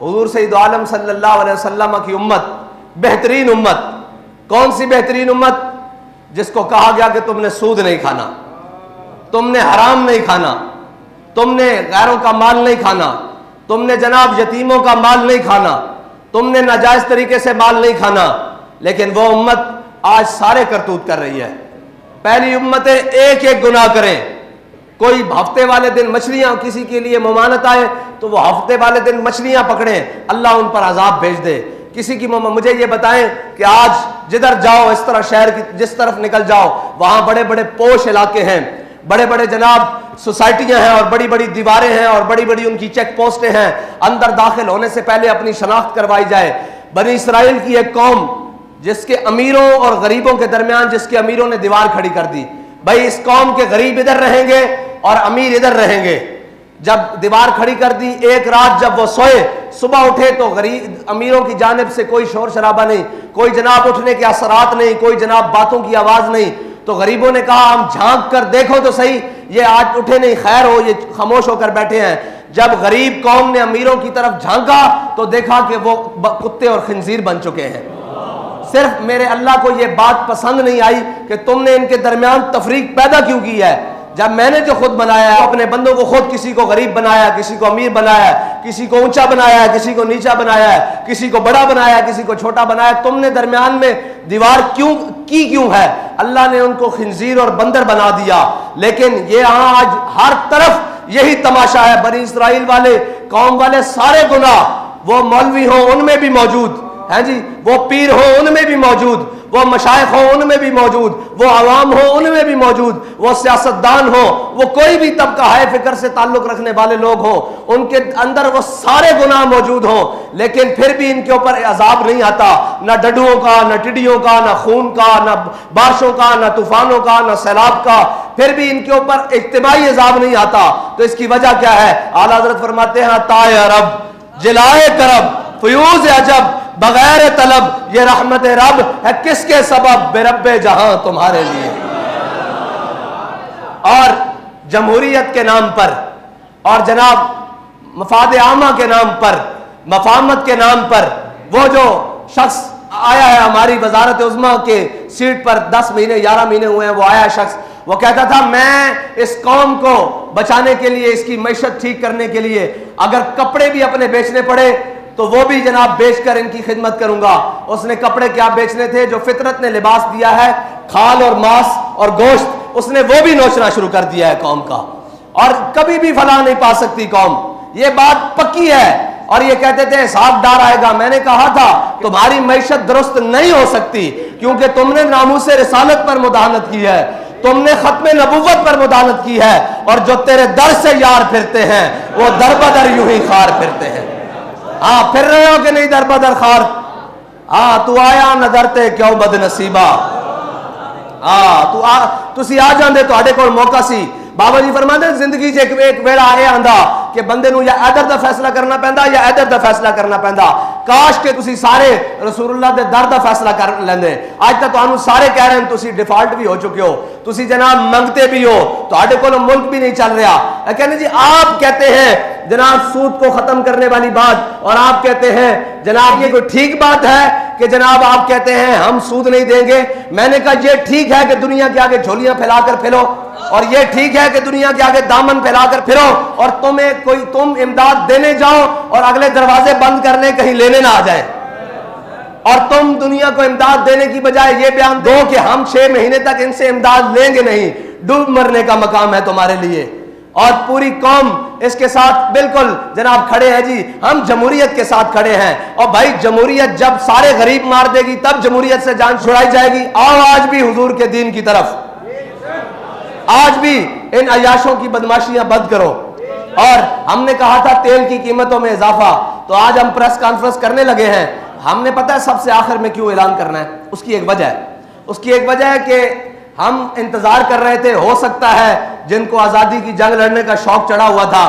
हुजूर सैयद आलम सल्लल्लाहु अलैहि वसल्लम की उम्मत बेहतरीन उम्मत। कौन सी बेहतरीन उम्मत? जिसको कहा गया कि तुमने सूद नहीं खाना, तुमने हराम नहीं खाना, तुमने गैरों का माल नहीं खाना, तुमने जनाब यतीमों का माल नहीं खाना, तुमने नाजायज तरीके से माल नहीं खाना। लेकिन वो उम्मत आज सारे करतूत कर रही है। पहली उम्मतें एक एक गुनाह करें। कोई हफ्ते वाले दिन मछलियां किसी के लिए ममानत आए तो वो हफ्ते वाले दिन मछलियां पकड़ें, अल्लाह उन पर अजाब भेज दे। किसी की मुझे ये बताएं कि आज जिधर जाओ, इस तरह शहर की जिस तरफ निकल जाओ, वहां बड़े बड़े पोश इलाके हैं, बड़े बड़े जनाब सोसाइटियां हैं और बड़ी बड़ी दीवारें हैं और बड़ी बड़ी उनकी चेक पोस्टें हैं। अंदर दाखिल होने से पहले अपनी शनाख्त करवाई जाए। बनी इसराइल की एक कौम जिसके अमीरों और गरीबों के दरमियान जिसके अमीरों ने दीवार खड़ी कर दी, भाई इस कौम के गरीब इधर रहेंगे और अमीर इधर रहेंगे। जब दीवार खड़ी कर दी, एक रात जब वो सोए, सुबह उठे तो गरीब अमीरों की जानिब से कोई शोर शराबा नहीं, कोई जनाब उठने के असरात नहीं, कोई जनाब बातों की आवाज नहीं। तो गरीबों ने कहा हम झांक कर देखो तो सही, ये आज उठे नहीं, खैर हो, ये खामोश होकर बैठे हैं। जब गरीब कौम ने अमीरों की तरफ झांका तो देखा कि वो कुत्ते और खिंजीर बन चुके हैं। सिर्फ मेरे अल्लाह को यह बात पसंद नहीं आई कि तुमने इनके दरमियान तफरीक पैदा क्यों की है। जब मैंने जो खुद बनाया है अपने बंदों को, खुद किसी को गरीब बनाया, किसी को अमीर बनाया, किसी को ऊंचा बनाया, किसी को नीचा बनाया, किसी को बड़ा बनाया, किसी को छोटा बनाया, तुमने दरमियान में दीवार क्यों है? अल्लाह ने उनको खिंजीर और बंदर बना दिया। लेकिन ये यहाँ आज हर तरफ यही तमाशा है। बनी इसराइल वाले, कौम वाले सारे गुनाह, वो मौलवी हो उनमें भी मौजूद है जी, वो पीर हो उनमें भी मौजूद, वो मशाइख हो उनमें भी मौजूद, वो अवाम हो उनमें भी मौजूद, वो सियासतदान हो, वो कोई भी तबका है फिक्र से ताल्लुक रखने वाले लोग हो, उनके अंदर वो सारे गुनाह मौजूद हो। लेकिन फिर भी इनके ऊपर अजाब नहीं आता, ना डड्डुओं का, ना टिड्डियों का, ना खून का, ना बारिशों का, ना तूफानों का, ना सैलाब का, फिर भी इनके ऊपर इज्तिमाई अजाब नहीं आता। तो इसकी वजह क्या है? आला हज़रत फरमाते हैं ताए अरब जिलाए करब फ्यूज अजब बगैर तलब, ये रहमत रब है किसके सबब, बेरब्बे जहां तुम्हारे लिए। और जमहूरियत के नाम पर और जनाब मफाद आमा के नाम पर, मफामत के नाम पर, वो जो शख्स आया है हमारी वजारत उज़्मा के सीट पर 10 महीने 11 महीने हुए हैं, वो आया शख्स, वो कहता था मैं इस कौम को बचाने के लिए, इसकी मैशत ठीक करने के लिए अगर कपड़े भी अपने बेचने पड़े तो वो भी जनाब बेचकर इनकी खिदमत करूंगा। उसने कपड़े क्या बेचने थे? जो फितरत ने लिबास दिया है, खाल और मांस और गोश्त, उसने वो भी नोचना शुरू कर दिया है कौम का। और कभी भी फलाह नहीं पा सकती कौम, ये बात पक्की है। और ये कहते थे हिसाब डार आएगा। मैंने कहा था तुम्हारी मैशत दुरुस्त नहीं हो सकती क्योंकि तुमने नामूसे रिसालत पर मुदाहनत की है, तुमने खत्मे नबुव्वत पर मुदाहनत की है, और जो तेरे दर से यार फिरते हैं वो दर बदर यूं ही खार फिरते हैं। हाँ, फिर रहे हो कि नहीं दर बदर खार? हाँ, तू आया नजरते क्यों बदनसीबा। हाँ, तुसी आ जाते तुहाडे कोल मौका सी। बाबा जी फरमाते जिंदगी च एक वेला ये आंदा कि बंदे नूं या इधर दा फैसला करना पैंदा या इधर दा फैसला करना पैंदा। काश के तुसी सारे रसूलुल्लाह दे दर दा फैसला कर लेंदे। आज तक तुहानू सारे कह रहे हैं तुसी डिफॉल्ट भी हो चुके हो, तुसी जनाब मंगते भी हो, तुहाडे कोल मुल्क भी नहीं चल रहा। कहने जी आप कहते हैं जनाब सूद को खत्म करने वाली बात, और आप कहते हैं जनाब ये कोई ठीक बात है कि जनाब आप कहते हैं हम सूद नहीं देंगे। मैंने कहा ये ठीक है कि दुनिया के आगे झोलियां फैलाकर फिरो, और ये ठीक है कि दुनिया के आगे दामन फैलाकर फिरो, और तुम इमदाद देने जाओ और अगले दरवाजे बंद करने कहीं लेने ना आ जाए, और तुम दुनिया को इमदाद देने की बजाय ये बयान दो कि हम 6 महीने तक इनसे इमदाद लेंगे नहीं, डूब मरने का मकाम है तुम्हारे लिए। और पूरी कौम इसके साथ बिल्कुल जनाब खड़े हैं जी, हम जमहूरियत के साथ खड़े हैं। और भाई जमहूरियत जब सारे गरीब मार देगी तब जमहूरियत से जान छुड़ाई जाएगी। आओ आज भी हुजूर के दीन की तरफ, आज भी इन अयाशों की बदमाशियां बंद करो। और हमने कहा था तेल की कीमतों में इजाफा, तो आज हम प्रेस कॉन्फ्रेंस करने लगे हैं। हमने पता है सबसे आखिर में क्यों ऐलान करना है, उसकी एक वजह है। उसकी एक वजह है कि हम इंतजार कर रहे थे, हो सकता है जिनको आजादी की जंग लड़ने का शौक चढ़ा हुआ था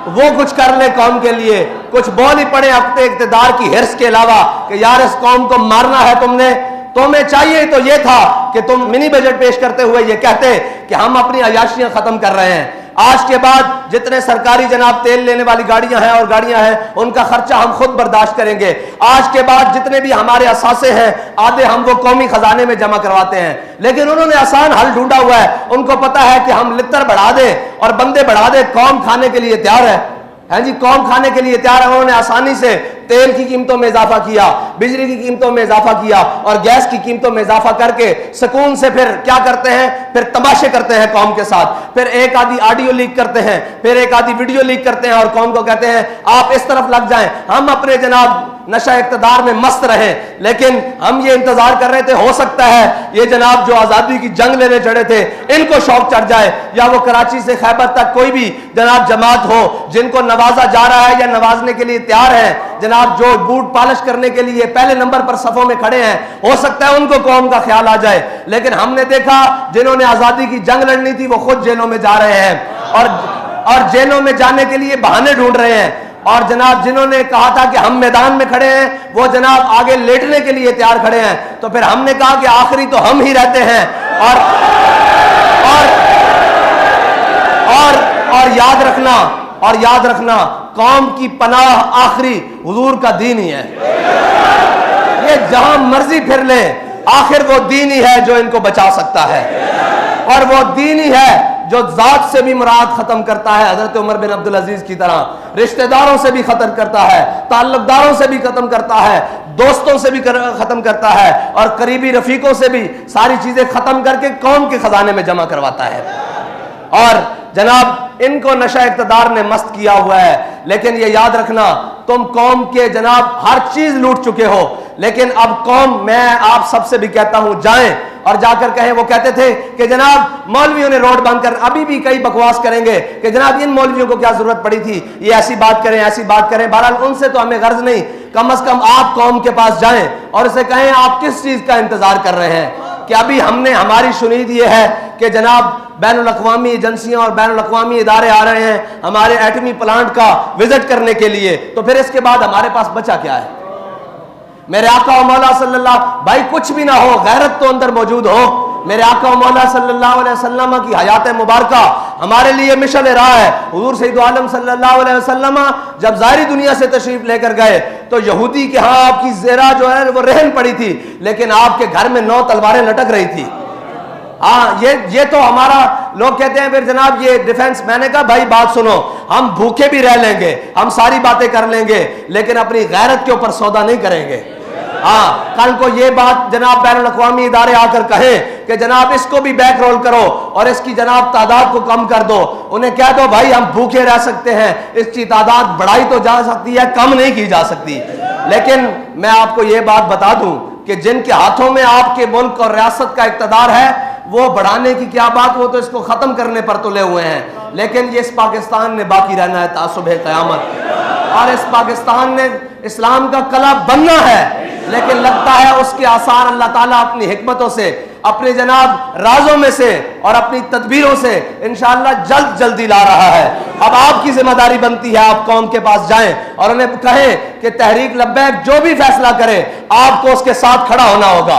वो कुछ कर ले कौम के लिए, कुछ बोल ही पड़े अपने इख्तिदार की हिर्स के अलावा कि यार इस कौम को मारना है तुमने। तुम्हें चाहिए तो ये था कि तुम मिनी बजट पेश करते हुए ये कहते कि हम अपनी अयाशियां खत्म कर रहे हैं, आज के बाद जितने सरकारी जनाब तेल लेने वाली गाड़ियां हैं और गाड़ियां हैं, उनका खर्चा हम खुद बर्दाश्त करेंगे। आज के बाद जितने भी हमारे असासे हैं, आधे हम वो कौमी खजाने में जमा करवाते हैं। लेकिन उन्होंने आसान हल ढूंढा हुआ है। उनको पता है कि हम लितर बढ़ा दें और बंदे बढ़ा दें, कौम खाने के लिए तैयार है जी, कौम खाने के लिए तैयार है। उन्होंने आसानी से तेल की कीमतों में इजाफा किया, बिजली की कीमतों में इजाफा किया और गैस की कीमतों में इजाफा करके सुकून से फिर क्या करते हैं, फिर तमाशे करते हैं कौम के साथ। फिर एक आधी ऑडियो लीक करते हैं, फिर एक आधी वीडियो लीक करते हैं और कौम को कहते हैं आप इस तरफ लग जाएं, हम अपने जनाब नशा इक़्तिदार में मस्त रहें। लेकिन हम ये इंतजार कर रहे थे, हो सकता है ये जनाब जो आजादी की जंग लेने चढ़े थे, इनको शौक चढ़ जाए, या वो कराची से खैबर तक कोई भी जनाब जमात हो जिनको नवाजा जा रहा है या नवाजने के लिए तैयार है, जनाब जो बूट पॉलिश करने के लिए पहले नंबर पर सफों में खड़े हैं, हो सकता है उनको कौम का ख्याल आ जाए। लेकिन हमने देखा जिन्होंने आजादी की जंग लड़नी थी वो खुद जेलों में जा रहे हैं और जेलों में जाने के लिए बहाने ढूंढ रहे हैं। और जनाब जिन्होंने कहा था कि हम मैदान में खड़े हैं, वो जनाब आगे लेटने के लिए तैयार खड़े हैं। तो फिर हमने कहा कि आखिरी तो हम ही रहते हैं और याद रखना कौम की पनाह आखिरी हुजूर का दीन ही है। ये जहां मर्जी फिर ले, आखिर वो दीन ही है जो इनको बचा सकता है, और वो दीन ही है जो जात से भी मुराद खत्म करता है, हजरत उमर बिन अब्दुल अजीज की तरह, रिश्तेदारों से भी खत्म करता है, ताल्लुकदारों से भी खत्म करता है, दोस्तों से भी खत्म करता है और करीबी रफीकों से भी सारी चीजें खत्म करके कौम के खजाने में जमा करवाता है। और जनाब इनको नशा इक़्तिदार ने मस्त किया हुआ है। लेकिन ये याद रखना, तुम कौम के जनाब हर चीज लूट चुके हो, लेकिन अब कौम, मैं आप सबसे भी कहता हूं, जाएं और जाकर कहें। वो कहते थे कि जनाब मौलवियों ने रोड बंद कर, अभी भी कई बकवास करेंगे कि जनाब इन मौलवियों को क्या जरूरत पड़ी थी, ये ऐसी बात करें ऐसी बात करें। बहरहाल उनसे तो हमें गर्ज नहीं, कम से कम आप कौम के पास जाएं और उसे कहें आप किस चीज का इंतजार कर रहे हैं। कि अभी हमने, हमारी शुनीद ये है कि जनाब बैनुल अक़वामी एजेंसियां और बैनुल अक़वामी इदारे आ रहे हैं हमारे एटमी प्लांट का विजिट करने के लिए, तो फिर इसके बाद हमारे पास बचा क्या है? मेरे आका और मौला सल्लल्लाहु, भाई कुछ भी ना हो, गैरत तो अंदर मौजूद हो। मेरे आका और मौला सल्लल्लाहु अलैहि वसल्लम की हयात मुबारका हमारे लिए मिशन रहा है। हुजूर सैयद आलम सल्लल्लाहु अलैहि वसल्लम जब ज़ाहिरी दुनिया से तशरीफ लेकर गए तो यहूदी के यहाँ आपकी ज़ेरा जो है वो रहन पड़ी थी, लेकिन आपके घर में 9 तलवारें लटक रही थी। हाँ, ये तो हमारा, लोग कहते हैं फिर जनाब ये डिफेंस। मैंने कहा भाई बात सुनो, हम भूखे भी रह लेंगे, हम सारी बातें कर लेंगे, लेकिन अपनी गैरत के ऊपर सौदा नहीं करेंगे। हाँ, कल को ये बात जनाब बैनुल अक़वामी इदारे आकर कहें कि जनाब इसको भी बैक रोल करो और इसकी जनाब तादाद को कम कर दो, उन्हें कह दो भाई हम भूखे रह सकते हैं, इसकी तादाद बढ़ाई तो जा सकती है, कम नहीं की जा सकती। लेकिन मैं आपको ये बात बता दूं कि जिनके हाथों में आपके मुल्क और रियासत का इक़्तिदार है, वो बढ़ाने की क्या बात, वो तो इसको खत्म करने पर तुले हुए हैं। लेकिन ये इस पाकिस्तान ने बाकी रहना है तासुबह क़यामत, और इस पाकिस्तान ने इस्लाम का कला बनना है। लेकिन लगता है उसके आसार अल्लाह ताला अपनी हिकमतों से, अपने जनाब राजों में से और अपनी तदबीरों से इंशाअल्लाह जल्दी ला रहा है। अब आपकी जिम्मेदारी बनती है, आप कौम के पास जाएं और उन्हें कहें कि तहरीक लब्बैक जो भी फैसला करे आपको उसके साथ खड़ा होना होगा।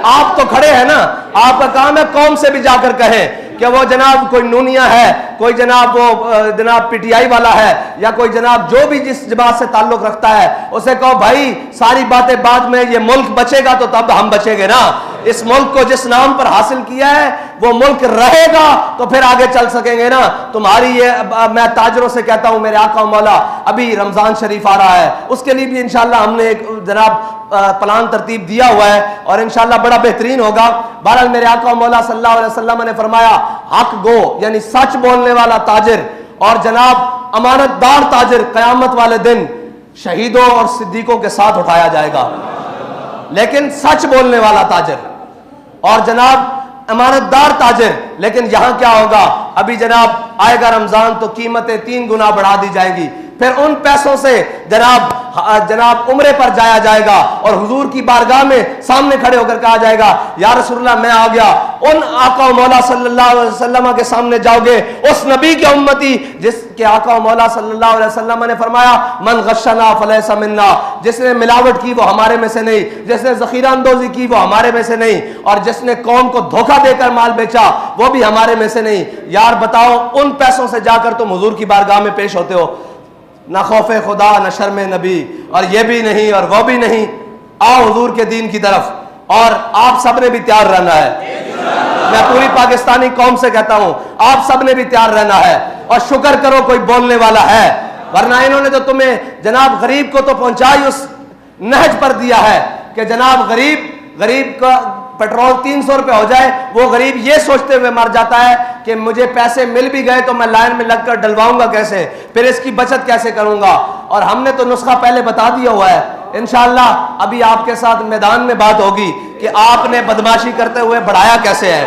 आप तो खड़े हैं ना, आपका काम है कौम से भी जाकर कहें कि वो जनाब कोई नूनिया है, कोई जनाब वो जनाब पीटीआई वाला है, या कोई जनाब जो भी जिस जमात से ताल्लुक रखता है, उसे कहो भाई सारी बातें बाद में, ये मुल्क बचेगा तो तब हम बचेंगे ना। इस मुल्क को जिस नाम पर हासिल किया है वो मुल्क रहेगा तो फिर आगे चल सकेंगे ना। तुम्हारी ये, मैं ताजरों से कहता हूं मेरे आका मौला, अभी रमजान शरीफ आ रहा है, उसके लिए भी इंशाल्लाह हमने एक जनाब प्लान तरतीब दिया हुआ है और इंशाल्लाह बड़ा बेहतरीन होगा। बहरहाल मेरे आका मौला सल्लल्लाहु अलैहि वसल्लम ने फरमाया, हक गो यानी सच बोलने वाला ताजिर और जनाब अमानतदार ताजिर क़यामत वाले दिन शहीदों और सिद्दीकों के साथ उठाया जाएगा। लेकिन सच बोलने वाला ताजिर और जनाब अमानतदार ताजिर, लेकिन यहां क्या होगा, अभी जनाब आएगा रमजान तो कीमतें 3 गुना बढ़ा दी जाएंगी। फिर उन पैसों से जनाब जनाब उम्रे पर जाया जाएगा और हुजूर की बारगाह में सामने खड़े होकर कहा जाएगा, या रसूलल्लाह मैं आ गया। उन आका मौला सल्लल्लाहु अलैहि वसल्लम के सामने जाओगे, उस नबी के उम्मती जिसके आका मौला सल्लल्लाहु अलैहि वसल्लम ने फरमाया, मन गश्शना फलैसा मिन्ना, जिसने मिलावट की वो हमारे में से नहीं, जिसने जखीरा अंदोजी की वो हमारे में से नहीं, और जिसने कौम को धोखा देकर माल बेचा वो भी हमारे में से नहीं। यार बताओ, उन पैसों से जाकर तुम हुजूर की बारगाह में पेश होते हो, ना खौफे खुदा न शर्म नबी, और ये भी नहीं और वो भी नहीं। आओ हुजूर के दीन की तरफ, और आप सब ने भी तैयार रहना है। मैं पूरी पाकिस्तानी कौम से कहता हूं, आप सब ने भी तैयार रहना है, और शुक्र करो कोई बोलने वाला है, वरना इन्होंने तो तुम्हें जनाब गरीब को तो पहुंचाई उस नहज पर दिया है कि जनाब गरीब का पेट्रोल 300 रुपए हो जाए, वो गरीब ये सोचते हुए मर जाता है कि मुझे पैसे मिल भी गए तो मैं लाइन में लगकर डलवाऊंगा कैसे, फिर इसकी बचत कैसे करूंगा। और हमने तो नुस्खा पहले बता दिया हुआ है। इंशाअल्लाह अभी आपके साथ मैदान में बात होगी कि आपने बदमाशी करते हुए बढ़ाया कैसे है।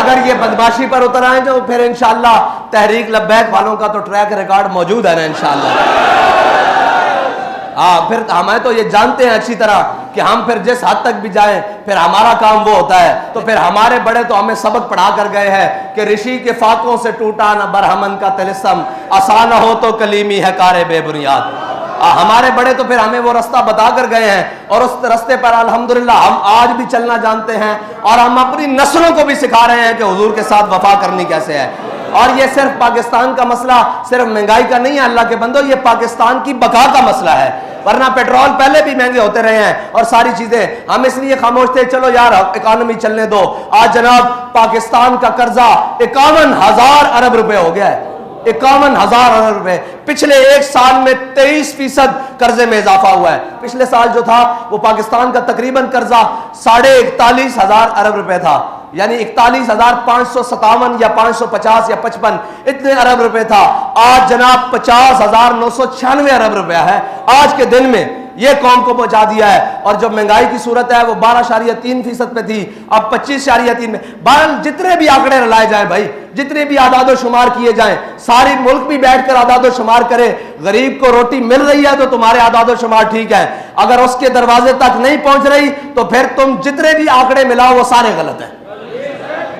अगर ये बदमाशी पर उतर आए तो फिर इंशाअल्लाह तहरीक लब्बैक वालों का तो ट्रैक रिकॉर्ड मौजूद है ना इंशाअल्लाह। फिर हमें तो ये जानते हैं अच्छी तरह कि हम फिर जिस हद तक भी जाएं फिर हमारा काम वो होता है। तो फिर हमारे बड़े तो हमें सबक पढ़ा कर गए हैं कि ऋषि के फाकों से टूटा न बरहमन का तिलिस्म, आसान हो तो कलीमी है कारे बेबुनियाद। हमारे बड़े तो फिर हमें वो रास्ता बता कर गए हैं, और उस रास्ते पर अल्हम्दुलिल्लाह हम आज भी चलना जानते हैं, और हम अपनी नस्लों को भी सिखा रहे हैं कि हुजूर के साथ वफा करनी कैसे है। और ये सिर्फ पाकिस्तान का मसला, सिर्फ महंगाई का नहीं है अल्लाह के बंदो, ये पाकिस्तान की बका का मसला है। वरना पेट्रोल पहले भी महंगे होते रहे हैं और सारी चीजें, हम इसलिए खामोश थे चलो यार इकोनॉमी चलने दो। आज जनाब पाकिस्तान का कर्जा 51,000 अरब रुपए हो गया है, 51,000 अरब रुपए। पिछले एक साल में 23% कर्जे में इजाफा हुआ है। पिछले साल जो था वो पाकिस्तान का तकरीबन कर्जा 41,500 अरब रुपए था, यानी 41,557 या 550 या 55 इतने अरब रुपए था। आज जनाब 50,996 अरब रुपया है आज के दिन में, ये कौम को पहुंचा दिया है। और जो महंगाई की सूरत है वो 12.3% पे थी, अब 25.3 में। बहरहाल जितने भी आंकड़े लाए जाए भाई, जितने भी आदादो शुमार किए जाएं, सारी मुल्क भी बैठकर आदादो शुमार करे, गरीब को रोटी मिल रही है तो तुम्हारे आदादो शुमार ठीक है, अगर उसके दरवाजे तक नहीं पहुंच रही तो फिर तुम जितने भी आंकड़े मिलाओ वो सारे गलत है,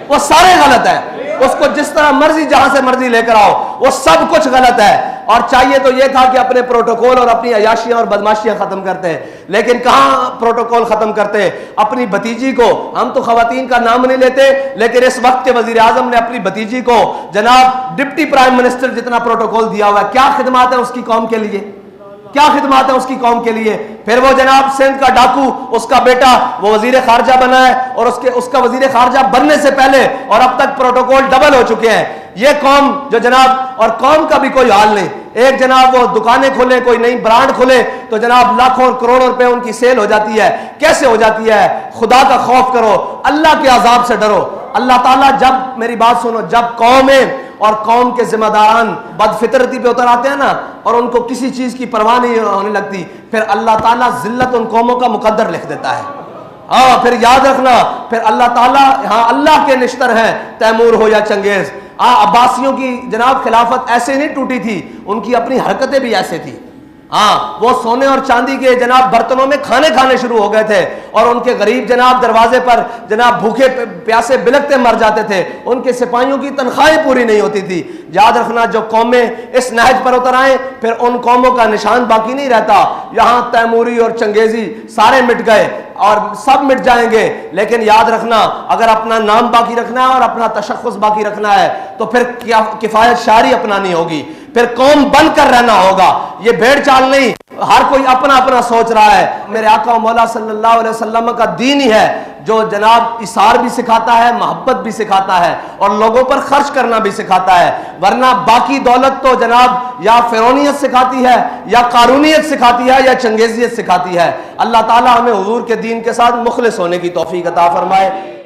वो सारे गलत है। उसको जिस तरह मर्जी जहां से मर्जी लेकर आओ वो सब कुछ गलत है। और चाहिए तो यह था कि अपने प्रोटोकॉल और अपनी अयाशियां और बदमाशियां खत्म करते हैं, लेकिन कहां प्रोटोकॉल खत्म करते। अपनी भतीजी को, हम तो खवातीन का नाम नहीं लेते, लेकिन इस वक्त के वजीर आजम ने अपनी भतीजी को जनाब डिप्टी प्राइम मिनिस्टर जितना प्रोटोकॉल दिया हुआ है। क्या खिदमत है उसकी कौम के लिए, क्या खिदमत है उसकी कौम के लिए। फिर वो जनाब सिंध का डाकू, उसका बेटा वो वजीर खारजा बना है, और उसका वजीर खारजा बनने से पहले और अब तक प्रोटोकॉल डबल हो चुके हैं। ये कौम जो जनाब, और कौम का भी कोई हाल नहीं, एक जनाब वो दुकानें खोले, कोई नई ब्रांड खोले तो जनाब लाखों और करोड़ों रुपए उनकी सेल हो जाती है। कैसे हो जाती है? खुदा का खौफ करो, अल्लाह के अजाब से डरो। अल्लाह ताला जब, मेरी बात सुनो, जब कौमें और कौम के जिम्मेदारान बदफितरती पे उतर आते हैं ना, और उनको किसी चीज की परवाह नहीं होने लगती, फिर अल्लाह ताला जिल्लत उन कौमों का मुकद्दर लिख देता है। हाँ, फिर याद रखना, फिर अल्लाह ताला, हाँ अल्लाह के निश्तर हैं, तैमूर हो या चंगेज। अब्बासियों की जनाब खिलाफत ऐसे नहीं टूटी थी, उनकी अपनी हरकतें भी ऐसे थी। हाँ, वो सोने और चांदी के जनाब बर्तनों में खाने शुरू हो गए थे, और उनके गरीब जनाब दरवाजे पर जनाब भूखे प्यासे बिलखते मर जाते थे, उनके सिपाहियों की तनख्वाहें पूरी नहीं होती थी। याद रखना, जो कौमें इस नहज पर उतर आए फिर उन कौमों का निशान बाकी नहीं रहता। यहाँ तैमूरी और चंगेजी सारे मिट गए और सब मिट जाएंगे, लेकिन याद रखना अगर अपना नाम बाकी रखना है और अपना तशख्खुस बाकी रखना है तो फिर किफायत शारी अपनानी होगी, फिर कौम बनकर रहना होगा। ये भेड़ चाल नहीं, हर कोई अपना अपना सोच रहा है। मेरे आका मौला सल्लल्लाहु अलैहि वसल्लम का दीन ही है जो जनाब इसार भी सिखाता है, मोहब्बत भी सिखाता है और लोगों पर खर्च करना भी सिखाता है। वरना बाकी दौलत तो जनाब या फिरौनियत सिखाती है, या कारूनियत सिखाती है, या चंगेजियत सिखाती है। अल्लाह ताला हमें हुजूर के दीन के साथ मुखलिस होने की तौफीक अता फरमाए।